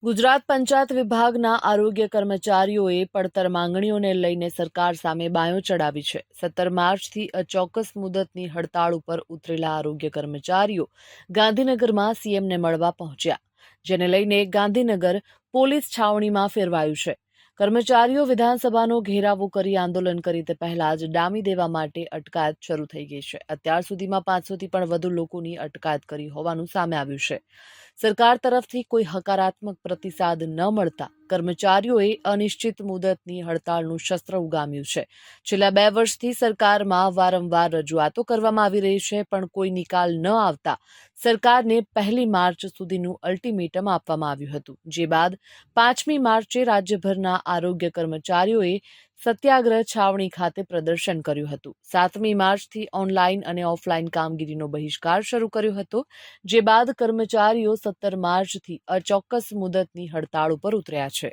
ગુજરાત પંચાયત વિભાગના આરોગ્ય કર્મચારીઓએ પડતર માંગણીઓને લઈને સરકાર સામે બાયો ચડાવી છે। 17 માર્ચથી અચોક્કસ મુદતની હડતાળ ઉપર ઉતરેલા આરોગ્ય કર્મચારીઓ ગાંધીનગરમાં સીએમને મળવા પહોંચ્યા, જેને લઈને ગાંધીનગર પોલીસ છાવણીમાં ફેરવાયું છે। કર્મચારીઓ વિધાનસભાનો ઘેરાવો કરી આંદોલન કરી તે પહેલા જ ડામી દેવા માટે અટકાયત શરૂ થઈ ગઈ છે। અત્યાર સુધીમાં 500થી પણ વધુ લોકોની અટકાયત કરી હોવાનું સામે આવ્યું છે। સરકાર તરફથી કોઈ હકારાત્મક પ્રતિસાદ ન મળતા કર્મચારીઓએ અનિશ્ચિત મુદતની હડતાળનું શસ્ત્ર ઉગામ્યું છે। છેલ્લા 2 વર્ષથી સરકારમાં વારંવાર રજૂઆતો કરવામાં આવી રહી છે, પણ કોઈ નિકાલ ન આવતા સરકારને 1 માર્ચ સુધીનું અલ્ટિમેટમ આપવામાં આવ્યું હતું, જે બાદ 5મી માર્ચે રાજ્યભરના આરોગ્ય કર્મચારીઓએ સત્યાગ્રહ છાવણી ખાતે પ્રદર્શન કર્યું હતું। 7મી માર્ચથી ઓનલાઈન અને ઓફલાઈન કામગીરીનો બહિષ્કાર શરૂ કર્યો હતો, જે બાદ કર્મચારીઓ 17 માર્ચથી અચોક્કસ મુદતની હડતાળ ઉપર ઉતર્યા છે।